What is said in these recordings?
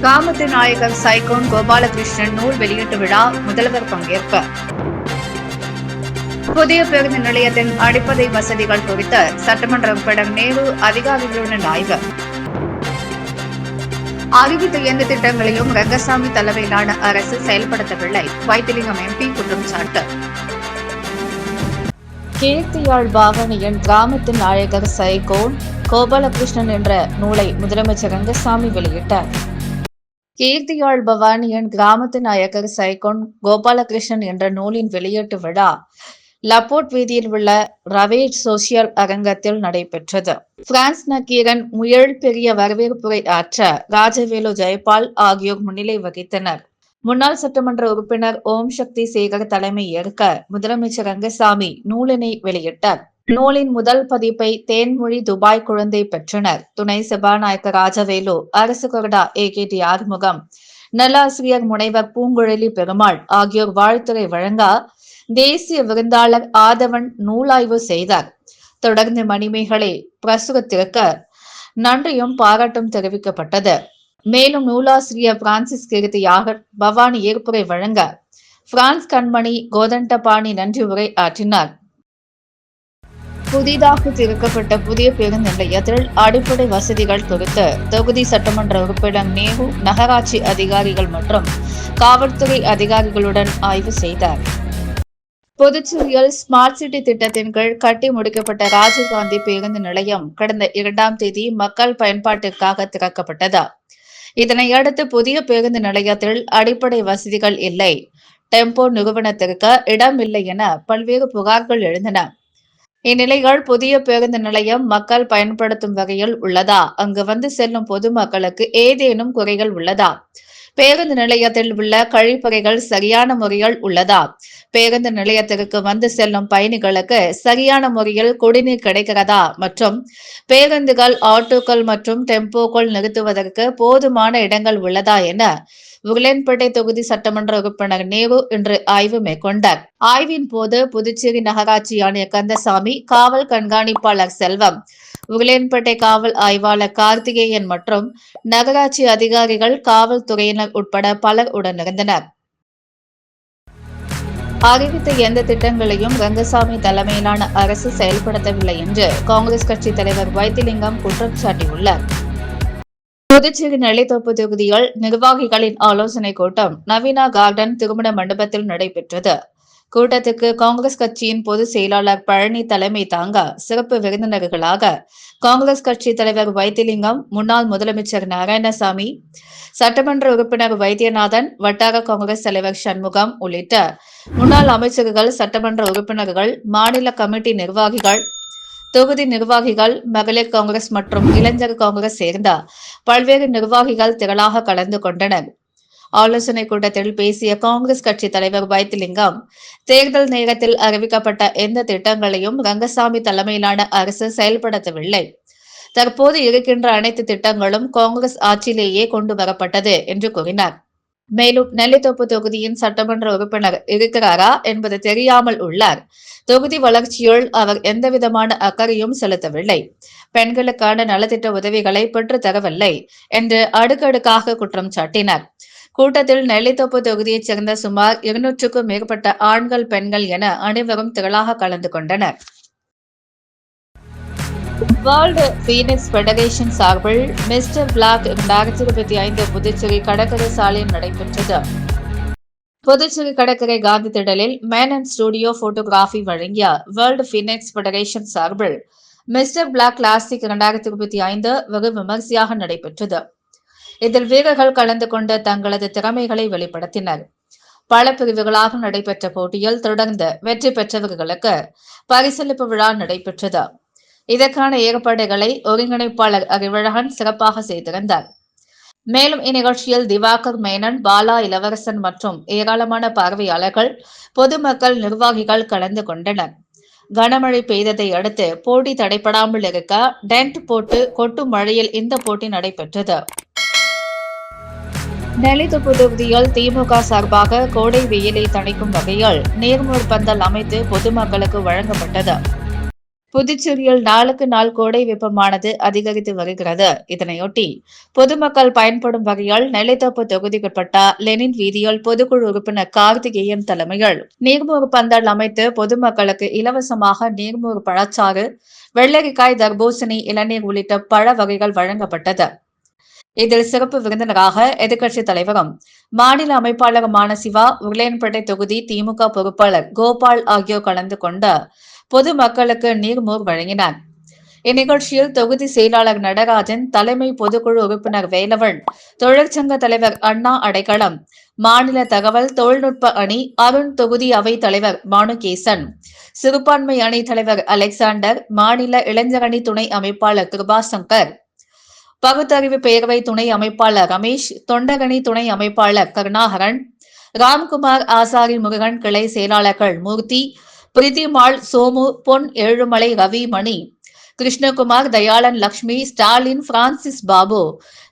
கிராமத்து நாயகர் சைகோன் கோபாலகிருஷ்ணன் நூல் வெளியீட்டு விழா முதல்வர் பங்கேற்பு. புதிய பேருந்து நிலையத்தின் அடிப்படை வசதிகள் குறித்து சட்டமன்ற உறுப்பினர் நேரு அதிகாரிகளுடன் ஆய்வு. அறிவித்த எந்த திட்டங்களையும் ரங்கசாமி தலைமையிலான அரசு செயல்படுத்தவில்லை, வைத்திலிங்கம் எம்பி குற்றம் சாட்டு. கீர்த்தியாழ் பாவனியின் கிராமத்து நாயகர் சைகோன் கோபாலகிருஷ்ணன் என்ற நூலை முதலமைச்சர் ரங்கசாமி வெளியிட்டார். கீர்த்தியாழ் பவானியின் கிராமத்து நாயகர் சைகோன் கோபாலகிருஷ்ணன் என்ற நூலின் வெளியீட்டு விழா லப்போர்ட் வீதியில் உள்ள ரவேஜ் சோசியல் அரங்கத்தில் நடைபெற்றது. பிரான்ஸ் நக்கீரன் முயல் பெரிய வரவேற்புரை ஆற்ற ராஜவேலு ஜெயபால் ஆகியோர் முன்னிலை வகித்தனர். முன்னாள் சட்டமன்ற உறுப்பினர் ஓம் சக்தி சேகர் தலைமை ஏற்க முதலமைச்சர் ரங்கசாமி நூலினை வெளியிட்டார். நூலின் முதல் பதிப்பை தேன்மொழி துபாய் குழந்தை பெற்றனர். துணை சபாநாயகர் ராஜவேலு, அரசு கொறடா AKT ஆறுமுகம், நல்லாசிரியர் முனைவர் பூங்குழலி பெருமாள் ஆகியோர் வாழ்த்துரை வழங்க தேசிய விருந்தாளர் ஆதவன் நூலாய்வு செய்தார். தொடர்ந்து மணிமேகலை பிரசுரத்திற்கு நன்றியும் பாராட்டும் தெரிவிக்கப்பட்டது. மேலும் நூலாசிரியர் பிரான்சிஸ் கீர்த்தியாகர் பவானி ஏற்புரை வழங்க பிரான்ஸ் கண்மணி கோதண்டபாணி நன்றி உரை ஆற்றினார். புதிதாக திறக்கப்பட்ட புதிய பேருந்து நிலையத்தில் அடிப்படை வசதிகள் குறித்து தொகுதி சட்டமன்ற உறுப்பினர் நேரு நகராட்சி அதிகாரிகள் மற்றும் காவல்துறை அதிகாரிகளுடன் ஆய்வு செய்தார். புதுச்சேரியில் ஸ்மார்ட் சிட்டி திட்டத்தின் கீழ் கட்டி முடிக்கப்பட்ட ராஜீவ்காந்தி பேருந்து நிலையம் கடந்த 2ஆம் தேதி மக்கள் பயன்பாட்டிற்காக திறக்கப்பட்டது. இதனையடுத்து புதிய பேருந்து நிலையத்தில் அடிப்படை வசதிகள் இல்லை, டெம்போ நிறுவனத்திற்கு இடம் இல்லை என பல்வேறு புகார்கள் எழுந்தன. இந்நிலையில் புதிய பேருந்து நிலையம் மக்கள் பயன்படுத்தும் வகையில் உள்ளதா, அங்கு வந்து செல்லும் பொதுமக்களுக்கு ஏதேனும் குறைகள் உள்ளதா, பேருந்து நிலையத்தில் உள்ள கழிப்பறைகள் சரியான முறையில் உள்ளதா, பேருந்து நிலையத்திற்கு வந்து செல்லும் பயணிகளுக்கு சரியான முறையில் குடிநீர் கிடைக்கிறதா மற்றும் பேருந்துகள், ஆட்டோக்கள் மற்றும் டெம்போக்கள் நிறுத்துவதற்கு போதுமான இடங்கள் உள்ளதா என உருளையன்பேட்டை தொகுதி சட்டமன்ற உறுப்பினர் நேரு இன்று ஆய்வு மேற்கொண்டார். ஆய்வின் போது புதுச்சேரி நகராட்சி ஆணையர் கந்தசாமி, காவல் கண்காணிப்பாளர் செல்வம், உருளையன்பேட்டை காவல் ஆய்வாளர் கார்த்திகேயன் மற்றும் நகராட்சி அதிகாரிகள், காவல்துறையினர் உட்பட பலர் உடனிருந்தனர். அறிவித்த எந்த திட்டங்களையும் ரங்கசாமி தலைமையிலான அரசு செயல்படுத்தவில்லை என்று காங்கிரஸ் கட்சி தலைவர் வைத்திலிங்கம் குற்றம் சாட்டியுள்ளார். புதுச்சேரி நெல்லித்தோப்பு தொகுதியில் நிர்வாகிகளின் ஆலோசனை கூட்டம் நவீனா கார்டன் திருமண மண்டபத்தில் நடைபெற்றது. கூட்டத்துக்கு காங்கிரஸ் கட்சியின் பொதுச் செயலாளர் பழனி தலைமை தாங்க சிறப்பு விருந்தினர்களாக காங்கிரஸ் கட்சி தலைவர் வைத்திலிங்கம், முன்னாள் முதலமைச்சர் நாராயணசாமி, சட்டமன்ற உறுப்பினர் வைத்தியநாதன், வட்டார காங்கிரஸ் தலைவர் சண்முகம் உள்ளிட்ட முன்னாள் அமைச்சர்கள், சட்டமன்ற உறுப்பினர்கள், மாநில கமிட்டி நிர்வாகிகள், தொகுதி நிர்வாகிகள், மகளிர் காங்கிரஸ் மற்றும் இளைஞர் காங்கிரஸ் சேர்ந்த பல்வேறு நிர்வாகிகள் திரளாக கலந்து கொண்டனர். ஆலோசனை கூட்டத்தில் பேசிய காங்கிரஸ் கட்சி தலைவர் வைத்திலிங்கம், தேர்தல் நேரத்தில் அறிவிக்கப்பட்ட எந்த திட்டங்களையும் ரங்கசாமி தலைமையிலான அரசு செயல்படுத்தவில்லை. தற்போது இருக்கின்ற அனைத்து திட்டங்களும் காங்கிரஸ் ஆட்சியிலேயே கொண்டு வரப்பட்டது என்று கூறினார். மேலும் நெல்லித்தோப்பு தொகுதியின் சட்டமன்ற உறுப்பினர் இருக்கிறாரா என்பது தெரியாமல் உள்ளார். தொகுதி வளர்ச்சியில் அவர் எந்தவிதமான அக்கறையும் செலுத்தவில்லை. பெண்களுக்கான நலத்திட்ட உதவிகளை பெற்று தரவில்லை என்று அடுக்கடுக்காக குற்றம் சாட்டினார். கூட்டத்தில் நெல்லித்தோப்பு தொகுதியைச் சேர்ந்த சுமார் 200க்கும் மேற்பட்ட ஆண்கள், பெண்கள் என அனைவரும் திரளாக கலந்து கொண்டனர். வேர்ல்டு பீனிக்ஸ் பெடரேஷன் சார்பில் மிஸ்டர் பிளாக் 2025 புதுச்சேரி கடற்கரை சாலையில் நடைபெற்றது. புதுச்சேரி கடற்கரை காந்தி திடலில் மேனன் ஸ்டுடியோ போட்டோகிராஃபி வழங்கிய வேர்ல்டு பீனிக்ஸ் பெடரேஷன் சார்பில் மிஸ்டர் பிளாக் கிளாசிக் 2025 வெகு விமர்சையாக நடைபெற்றது. இதில் வீரர்கள் கலந்து கொண்டு தங்களது திறமைகளை வெளிப்படுத்தினர். பல பிரிவுகளாக நடைபெற்ற போட்டியில் தொடர்ந்து வெற்றி பெற்றவர்களுக்கு பரிசளிப்பு விழா நடைபெற்றது. இதற்கான ஏற்பாடுகளை ஒருங்கிணைப்பாளர் அறிவழகன் சிறப்பாக செய்திருந்தார். மேலும் இந்நிகழ்ச்சியில் திவாகர் மேனன், பாலா இளவரசன் மற்றும் ஏராளமான பார்வையாளர்கள், பொதுமக்கள், நிர்வாகிகள் கலந்து கொண்டனர். கனமழை பெய்ததை அடுத்து போட்டி தடைபடாமல் இருக்க டென்ட் போட்டு கொட்டும் மழையில் இந்த போட்டி நடைபெற்றது. நெல்லித்தோப்பு தொகுதியில் திமுக சார்பாக கோடை வெயிலை தணிக்கும் வகையில் நீர்மூர் பந்தல் அமைத்து பொதுமக்களுக்கு வழங்கப்பட்டது. புதுச்சேரியில் நாளுக்கு நாள் கோடை வெப்பமானது அதிகரித்து வருகிறது. இதனையொட்டி பொதுமக்கள் பயன்படும் வகையில் நெல்லித்தோப்பு தொகுதிக்குட்பட்ட லெனின் வீதியில் பொதுக்குழு உறுப்பினர் கார்த்திகேயன் தலைமையில் நீர்மூறு பந்தல் அமைத்து பொதுமக்களுக்கு இலவசமாக நீர்மூறு பழச்சாறு, வெள்ளரிக்காய், தர்பூசணி, இளநீர் உள்ளிட்ட பழ வகைகள் வழங்கப்பட்டது. இதில் சிறப்பு விருந்தினராக எதிர்க்கட்சித் தலைவரும் மாநில அமைப்பாளருமான சிவா, உருளையன்பேட்டை தொகுதி திமுக பொறுப்பாளர் கோபால் ஆகியோர் கலந்து கொண்டு பொதுமக்களுக்கு நீர்மோர் வழங்கினார். இந்நிகழ்ச்சியில் தொகுதி செயலாளர் நடராஜன், தலைமை பொதுக்குழு உறுப்பினர் வேலவன், தொழிற்சங்க தலைவர் அண்ணா அடைக்கலம், மாநில தகவல் தொழில்நுட்ப அணி அருண், தொகுதி அவைத் தலைவர் பானுகேசன், சிறுபான்மை அணி தலைவர் அலெக்சாண்டர், மாநில இளைஞரணி துணை அமைப்பாளர் கிருபாசங்கர், பகுத்தறிவு பேரவை துணை அமைப்பாளர் ரமேஷ், தொண்டரணி துணை அமைப்பாளர் கருணாகரன், ராம்குமார், ஆசாரி முருகன், கிளை செயலாளர்கள் மூர்த்தி, பிரிதிமாள், சோமு, பொன் ஏழுமலை, ரவி, மணி, கிருஷ்ணகுமார், தயாளன், லட்சுமி, ஸ்டாலின், பிரான்சிஸ் பாபு,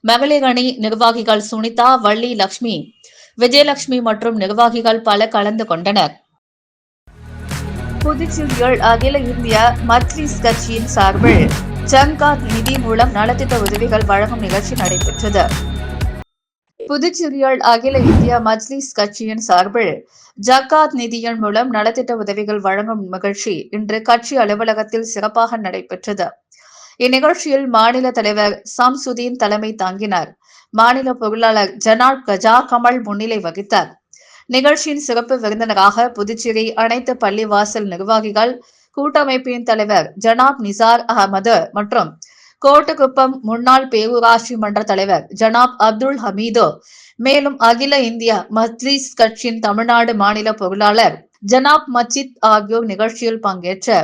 மகளிர் அணி நிர்வாகிகள் சுனிதா, வள்ளி, லட்சுமி, விஜயலட்சுமி மற்றும் நிர்வாகிகள் பல கலந்து கொண்டனர். புதுச்சேரியில் அகில இந்திய மஜ்லிஸ் கட்சியின் சார்பில் ஜங்காத் நிதி மூலம் நலத்திட்ட உதவிகள் வழங்கும் நிகழ்ச்சி நடைபெற்றது. புதுச்சேரியில் அகில இந்திய மஜ்லிஸ் கட்சியின் சார்பில் ஜக்காத் நிதியின் மூலம் நலத்திட்ட உதவிகள் வழங்கும் நிகழ்ச்சி இன்று கட்சி அலுவலகத்தில் சிறப்பாக நடைபெற்றது. இந்நிகழ்ச்சியில் மாநில தலைவர் சம்சுதீன் தலைமை தாங்கினார். மாநில பொருளாளர் ஜனாப் கஜா கமல் முன்னிலை வகித்தார். நிகழ்ச்சியின் சிறப்பு விருந்தினராக புதுச்சேரி அனைத்து பள்ளிவாசல் நிர்வாகிகள் கூட்டமைப்பின் தலைவர் ஜனாப் நிசார் அகமது மற்றும் கோட்டுக்குப்பம் முன்னாள் பேரூராட்சி மன்ற தலைவர் ஜனாப் அப்துல் ஹமீது, மேலும் அகில இந்திய மஜ்லிஸ் கட்சியின் தமிழ்நாடு மாநில பொருளாளர் ஜனாப் மஜித் ஆகியோர் நிகழ்ச்சியில் பங்கேற்ற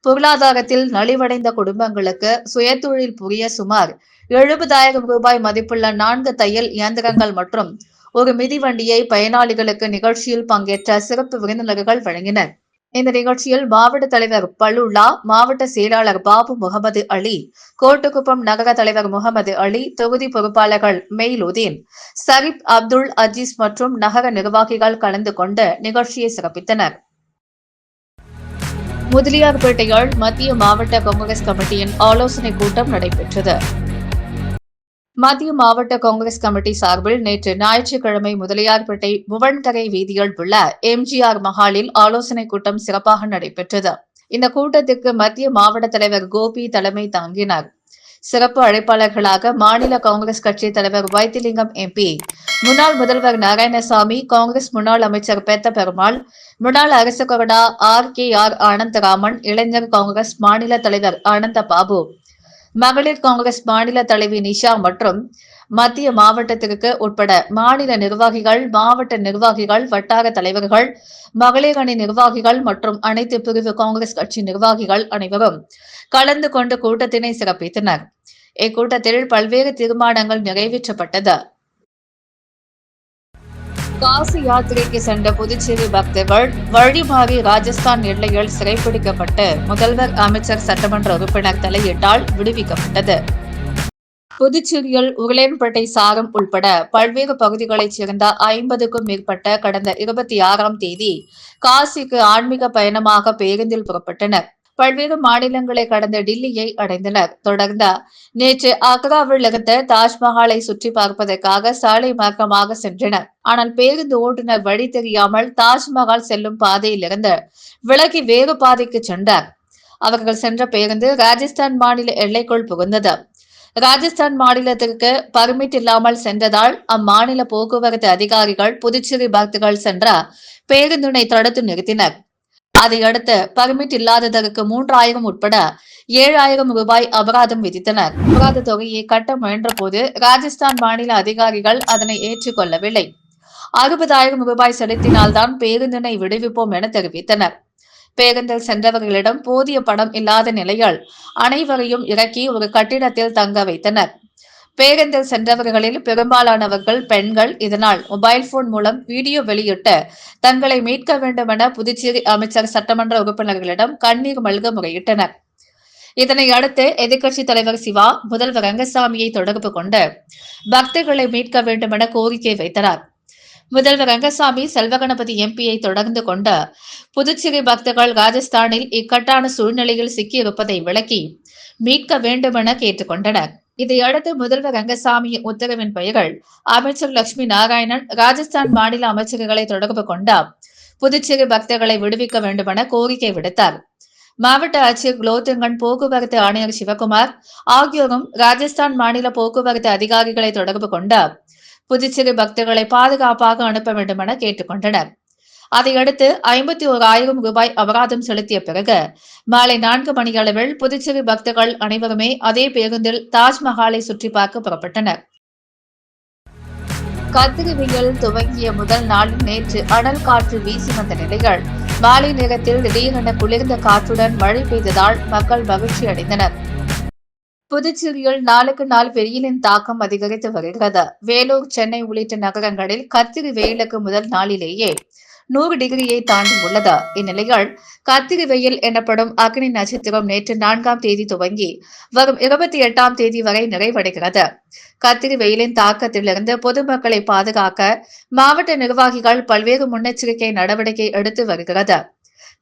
பொருளாதாரத்தில் நலிவடைந்த குடும்பங்களுக்கு சுயதொழில் புரிய சுமார் 70,000 ரூபாய் மதிப்புள்ள 4 தையல் இயந்திரங்கள் மற்றும் ஒரு மிதிவண்டியை பயனாளிகளுக்கு நிகழ்ச்சியில் பங்கேற்ற சிறப்பு விருந்தினர்கள் வழங்கினர். இந்த நிகழ்ச்சியில் மாவட்ட தலைவர் பலுல்லா, மாவட்ட செயலாளர் பாபு முகமது அலி, கோட்டுக்குப்பம் நகர தலைவர் முகமது அலி, தொகுதி பொறுப்பாளர்கள் மெய்லுதீன், சரீப், அப்துல் அஜீஸ் மற்றும் நகர நிர்வாகிகள் கலந்து கொண்டு நிகழ்ச்சியை சிறப்பித்தனர். முதலியார்பேட்டையில் மத்திய மாவட்ட காங்கிரஸ் கமிட்டியின் ஆலோசனைக் கூட்டம் நடைபெற்றது. மத்திய மாவட்ட காங்கிரஸ் கமிட்டி சார்பில் நேற்று ஞாயிற்றுக்கிழமை முதலியார்பேட்டை புவன்கரை வீதியில் உள்ள எம்ஜிஆர் மஹாலில் ஆலோசனைக் கூட்டம் சிறப்பாக நடைபெற்றது. இந்த கூட்டத்திற்கு மத்திய மாவட்ட தலைவர் கோபி தலைமை தாங்கினார். சிறப்பு அழைப்பாளர்களாக மாநில காங்கிரஸ் கட்சி தலைவர் வைத்திலிங்கம் எம்பி, முன்னாள் முதல்வர் நாராயணசாமி, காங்கிரஸ் முன்னாள் அமைச்சர் பெத்த பெருமாள், முன்னாள் அரசு கொறடா RKR ஆனந்தராமன், இளைஞர் காங்கிரஸ் மாநில தலைவர் ஆனந்த பாபு, மகளிர் காங்கிரஸ் மாநில தலைவி நிஷா மற்றும் மத்திய மாவட்டத்திற்கு உட்பட மாநில நிர்வாகிகள், மாவட்ட நிர்வாகிகள், வட்டார தலைவர்கள், மகளிர் அணி நிர்வாகிகள் மற்றும் அனைத்து பிரிவு காங்கிரஸ் கட்சி நிர்வாகிகள் அனைவரும் கலந்து கொண்டு கூட்டத்தினை சிறப்பித்தனர். இக்கூட்டத்தில் பல்வேறு தீர்மானங்கள் நிறைவேற்றப்பட்டது. காசி யாத்திரைக்கு சென்ற புதுச்சேரி பக்தர்கள் வழிமாறி ராஜஸ்தான் எல்லையில் சிறைப்பிடிக்கப்பட்டு முதல்வர், அமைச்சர், சட்டமன்ற உறுப்பினர் தலையீட்டால் விடுவிக்கப்பட்டது. புதுச்சேரியில் உருளையன்பேட்டை சாரம் உள்பட பல்வேறு பகுதிகளைச் சேர்ந்த 50க்கும் மேற்பட்ட கடந்த 26ஆம் தேதி காசிக்கு ஆன்மீக பயணமாக பேருந்தில் புறப்பட்டனர். பல்வேறு மாநிலங்களை கடந்த டில்லியை அடைந்தனர். தொடர்ந்து நேற்று ஆக்ராவில் இருந்த தாஜ்மஹாலை சுற்றி பார்ப்பதற்காக சாலை மார்க்கமாக சென்றனர். ஆனால் பேருந்து ஓட்டுநர் வழி தெரியாமல் தாஜ்மஹால் செல்லும் பாதையிலிருந்து விலகி வேறு பாதைக்கு சென்றார். அவர்கள் சென்ற பேருந்து ராஜஸ்தான் மாநில எல்லைக்குள் புகுந்தது. ராஜஸ்தான் மாநிலத்திற்கு பர்மிட் இல்லாமல் சென்றதால் அம்மாநில போக்குவரத்து அதிகாரிகள் புதுச்சேரி பக்தர்கள் சென்ற பேருந்தினை தடுத்து நிறுத்தினர். அதையடுத்து பர்மிட் இல்லாததற்கு 3000 உட்பட 7000 ரூபாய் அபராதம் விதித்தனர். அபராத தொகையை கட்ட முயன்றபோது ராஜஸ்தான் மாநில அதிகாரிகள் அதனை ஏற்றுக்கொள்ளவில்லை. 60,000 ரூபாய் செலுத்தினால்தான் பேருந்தினை விடுவிப்போம் என தெரிவித்தனர். பேருந்தில் சென்றவர்களிடம் போதிய பணம் இல்லாத நிலையில் அனைவரையும் இறக்கி ஒரு கட்டிடத்தில் தங்க வைத்தனர். பேருந்தில் சென்றவர்களில் பெரும்பாலானவர்கள் பெண்கள். இதனால் மொபைல் போன் மூலம் வீடியோ வெளியிட்டு தங்களை மீட்க வேண்டும் என புதுச்சேரி அமைச்சர், சட்டமன்ற உறுப்பினர்களிடம் கண்ணீர் மல்க முறையிட்டனர். இதனை அடுத்து எதிர்க்கட்சித் தலைவர் சிவா முதல்வர் ரங்கசாமியை தொடர்பு கொண்டு பக்தர்களை மீட்க வேண்டும் என கோரிக்கை வைத்தனர். முதல்வர் ரங்கசாமி செல்வகணபதி எம்பியை தொடர்ந்து கொண்ட புதுச்சேரி பக்தர்கள் ராஜஸ்தானில் இக்கட்டான சூழ்நிலையில் சிக்கியிருப்பதை விளக்கி மீட்க வேண்டுமென கேட்டுக் கொண்டனர். இதையடுத்து முதல்வர் ரங்கசாமியின் உத்தரவின் பெயரில் அமைச்சர் லட்சுமி நாராயணன் ராஜஸ்தான் மாநில அமைச்சர்களை தொடர்பு கொண்டார். புதுச்சேரி பக்தர்களை விடுவிக்க வேண்டுமென கோரிக்கை விடுத்தார். மாவட்ட ஆட்சியர் குலோத்துங்கன், போக்குவரத்து ஆணையர் சிவகுமார் ஆகியோரும் ராஜஸ்தான் மாநில போக்குவரத்து அதிகாரிகளை தொடர்பு கொண்டார். புதுச்சேரி பக்தர்களை பாதுகாப்பாக அனுப்ப வேண்டுமென கேட்டுக் கொண்டனர். அதையடுத்து 51,000 ரூபாய் அபராதம் செலுத்திய பிறகு மாலை 4 மணியளவில் புதுச்சேரி பக்தர்கள் அனைவருமே அதே பேருந்தில் தாஜ்மஹாலை சுற்றி பார்க்க புறப்பட்டனர். கத்திரி வெயில் துவங்கிய முதல் நாளில் நேற்று அனல் காற்று வீசி வந்த நிலையில் மாலை நேரத்தில் திடீரென குளிர்ந்த காற்றுடன் மழை பெய்ததால் மக்கள் மகிழ்ச்சி அடைந்தனர். புதுச்சேரியில் நாளுக்கு நாள் வெயிலின் தாக்கம் அதிகரித்து வருகிறது. வேலூர், சென்னை உள்ளிட்ட நகரங்களில் கத்திரி வெயிலுக்கு முதல் நாளிலேயே 100 டிகிரியை தாண்டி உள்ளது. இந்நிலையில் கத்திரி வெயில் எனப்படும் அக்னி நட்சத்திரம் நேற்று 4ஆம் தேதி துவங்கி வரும் 28ஆம் தேதி வரை நிறைவடைகிறது. கத்திரி வெயிலின் தாக்கத்திலிருந்து பொதுமக்களை பாதுகாக்க மாவட்ட நிர்வாகிகள் பல்வேறு முன்னெச்சரிக்கை நடவடிக்கை எடுத்து வருகிறது.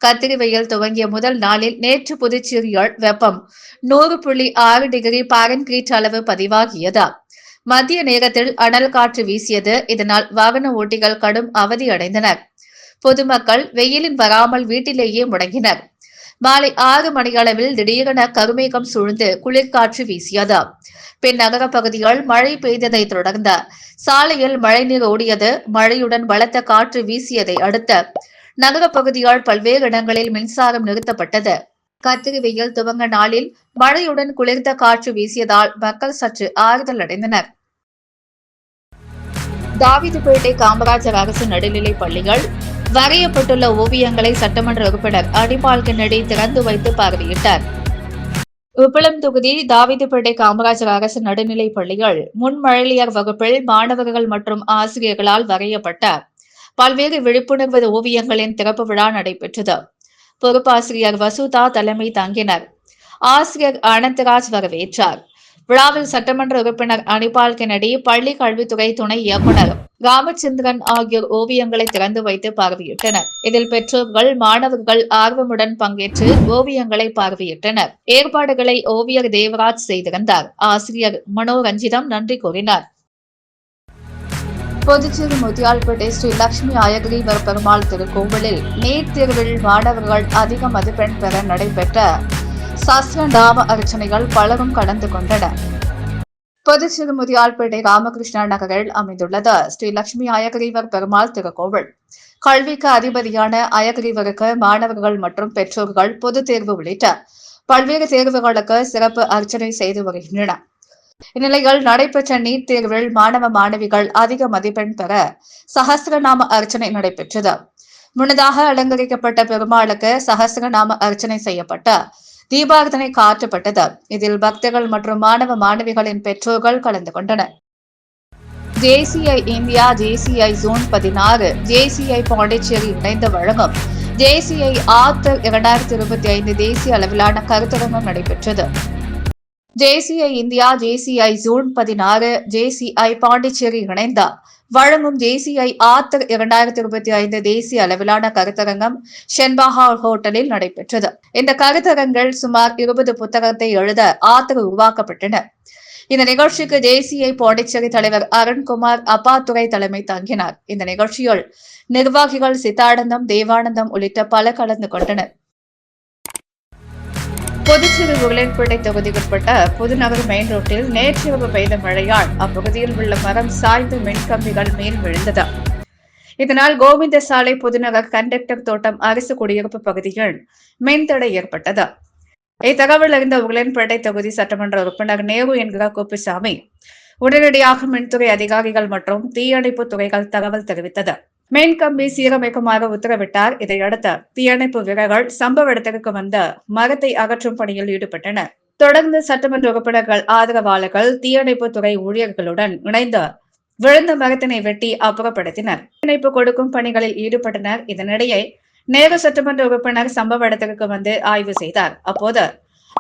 கத்திரி வெயில் துவங்கிய முதல் நாளில் நேற்று புதுச்சேரியில் வெப்பம் 100.6 டிகிரி பாரன்ஹீட் அளவு பதிவாகியது. மத்திய நேரத்தில் அனல் காற்று வீசியது. இதனால் வாகன ஓட்டிகள் கடும் அவதி அடைந்தனர். பொதுமக்கள் வெயிலின் வராமல் வீட்டிலேயே முடங்கினர். மாலை 6 மணியளவில் திடீரென கருமேகம் சூழ்ந்து குளிர்காற்று வீசியது. பின் நகர பகுதிகள் மழை பெய்ததை தொடர்ந்து சாலையில் மழைநீர் ஓடியது. மழையுடன் பலத்த காற்று வீசியதை அடுத்து நகர பகுதியால் பல்வேறு இடங்களில் மின்சாரம் நிறுத்தப்பட்டது. கத்திரி வெயில் துவங்க நாளில் மழையுடன் குளிர்ந்த காற்று வீசியதால் மக்கள் சற்று ஆறுதல் அடைந்தனர். தாவிதுபேட்டை காமராஜர் அரசு நடுநிலைப் பள்ளிகள் வரையப்பட்டுள்ள ஓவியங்களை சட்டமன்ற உறுப்பினர் அடிபால் கென்னடி திறந்து வைத்து பார்வையிட்டார். உப்பளம் தொகுதி தாவிதுபேட்டை காமராஜர் அரசு நடுநிலைப் பள்ளிகள் முன்மழலையர் வகுப்பில் மாணவர்கள் மற்றும் ஆசிரியர்களால் வரையப்பட்ட பல்வேறு விழிப்புணர்வு ஓவியங்களின் திறப்பு விழா நடைபெற்றது. பொறுப்பாசிரியர் வசுதா தலைமை தாங்கினர். ஆசிரியர் ஆனந்தராஜ் வரவேற்றார். விழாவில் சட்டமன்ற உறுப்பினர் அனிபால் கென்னடி, பள்ளி கல்வித்துறை துணை இயக்குநர் ராமச்சந்திரன் ஆகியோர் ஓவியங்களை திறந்து வைத்து பார்வையிட்டனர். இதில் பெற்றோர்கள், மாணவர்கள் ஆர்வமுடன் பங்கேற்று ஓவியங்களை பார்வையிட்டனர். ஏற்பாடுகளை ஓவியர் தேவராஜ் செய்திருந்தார். ஆசிரியர் மனோரஞ்சிதம் நன்றி கூறினார். புதுச்சேரி முத்தியால்பேட்டை ஸ்ரீ லட்சுமி அயகிரீவர் பெருமாள் திருக்கோவிலில் நீட் தேர்வில் மாணவர்கள் அதிக மதிப்பெண் பெற நடைபெற்ற சஸ்திரநாம அர்ச்சனைகள் பலரும் கலந்து கொண்டனர். புதுச்சேரி முத்தியால்பேட்டை ராமகிருஷ்ணா நகரில் அமைந்துள்ளது ஸ்ரீ லட்சுமி அயகிரீவர் பெருமாள் திருக்கோவில். கல்விக்கு அதிபதியான அயகிரீவருக்கு மாணவர்கள் மற்றும் பெற்றோர்கள் பொதுத் தேர்வு உள்ளிட்ட பல்வேறு தேர்வுகளுக்கு சிறப்பு அர்ச்சனை செய்து வருகின்றனர். இந்நிலையில் நடைபெற்ற நீட் தேர்வில் மாணவ மாணவிகள் அதிக மதிப்பெண் பெற சஹஸ்ரநாம அர்ச்சனை நடைபெற்றது. முன்னதாக அலங்கரிக்கப்பட்ட பெருமாளுக்கு சஹஸ்ரநாம அர்ச்சனை செய்யப்பட்ட தீபாரதனை காட்டப்பட்டது. இதில் பக்தர்கள் மற்றும் மாணவ மாணவிகளின் பெற்றோர்கள் கலந்து கொண்டனர். JCI India, JCI zone 16, JCI Pondicherry இணைந்து வழங்கும் ஜேசிஐ ஆத்தர் 2025 தேசிய அளவிலான கருத்தரங்கம் நடைபெற்றது. JCI India, JCI zone 16, JCI Pondicherry இணைந்த வழங்கும் ஜேசிஐ ஆத்தர் 2025 தேசிய அளவிலான கருத்தரங்கம் ஷென்பாஹா ஹோட்டலில் நடைபெற்றது. இந்த கருத்தரங்கில் சுமார் 20 புத்தகத்தை எழுத ஆத்தர் உருவாக்கப்பட்டன. இந்த நிகழ்ச்சிக்கு ஜேசிஐ பாண்டிச்சேரி தலைவர் அருண்குமார் அப்பாத்துரை தலைமை தாங்கினார். இந்த நிகழ்ச்சியில் நிர்வாகிகள் சித்தானந்தம், தேவானந்தம் உள்ளிட்ட பலர் கலந்து கொண்டனர். புதுச்சேரி உருளைப்பேட்டை தொகுதிக்குட்பட்ட புதுநகர் மெயின் ரோட்டில் நேற்றிரவு பெய்த மழையால் அப்பகுதியில் உள்ள மரம் சாய்ந்து மின்கம்பிகள் மேல் விழுந்தது. இதனால் கோவிந்த சாலை புதுநகர் கண்டக்டர் தோட்டம் அரசு குடியிருப்பு பகுதியில் மின்தடை ஏற்பட்டது. இத்தகவல் அறிந்த உருளைப்பேட்டை தொகுதி சட்டமன்ற உறுப்பினர் நேரு என்கிற குப்புசாமி உடனடியாக மின்துறை அதிகாரிகள் மற்றும் தீயணைப்பு துறைகள் தகவல் தெரிவித்தது. மின்கம்பி சீரமைக்குமாறு உத்தரவிட்டார். இதையடுத்து தீயணைப்பு வீரர்கள் சம்பவ இடத்திற்கு வந்து மரத்தை அகற்றும் பணியில் ஈடுபட்டனர். தொடர்ந்து சட்டமன்ற உறுப்பினர்கள், ஆதரவாளர்கள் தீயணைப்பு துறை ஊழியர்களுடன் இணைந்து விழுந்த மரத்தினை வெட்டி அப்புறப்படுத்தினர். தீயணைப்பு கொடுக்கும் பணிகளில் ஈடுபட்டனர். இதனிடையே நேரு சட்டமன்ற உறுப்பினர் சம்பவ இடத்திற்கு வந்து ஆய்வு செய்தார். அப்போது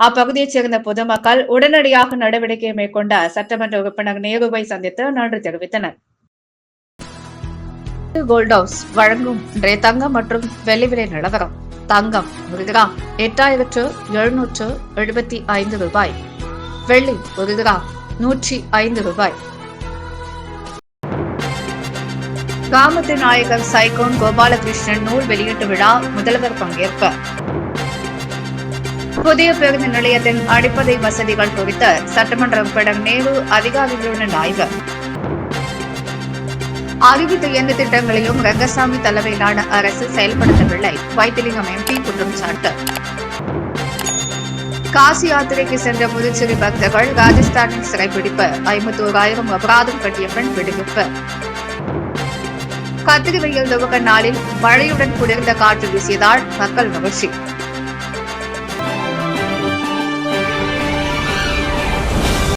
அப்பகுதியைச் சேர்ந்த பொதுமக்கள் உடனடியாக நடவடிக்கை மேற்கொண்ட சட்டமன்ற உறுப்பினர் நேருவை சந்தித்து நன்றி தெரிவித்தனர். கோல்ட் ஹவுஸ் வழங்கும் இன்றைய தங்கம் மற்றும் வெள்ளி விலை நிலவரம். தங்கம் 1 கிராம் 8775 ரூபாய். வெள்ளி 1 கிராம் 105 ரூபாய். காமத்து நாயகர் சைகோன் கோபாலகிருஷ்ணன் நூல் வெளியீட்டு விழா முதல்வர் பங்கேற்பு. புதிய பேருந்து நிலையத்தின் அடிப்படை வசதிகள் குறித்து சட்டமன்ற உறுப்பினர் நேரு அதிகாரிகளுடன் ஆய்வு. அறிவித்த எந்த திட்டங்களையும் ரங்கசாமி தலைமையிலான அரசு செயல்படுத்தவில்லை, வைத்திலிங்கம் எம்பி குற்றம் சாட்டு. காசி யாத்திரைக்கு சென்ற புதுச்சேரி பக்தர்கள் ராஜஸ்தானில் சிறைபிடிப்பு. 51,000 அபராதம் கட்டிய பெண் விடுவிப்பு. கத்திரி வெயில் துவக்க நாளில் மழையுடன் குளிர்ந்த காற்று வீசியதால் மக்கள் மகிழ்ச்சி.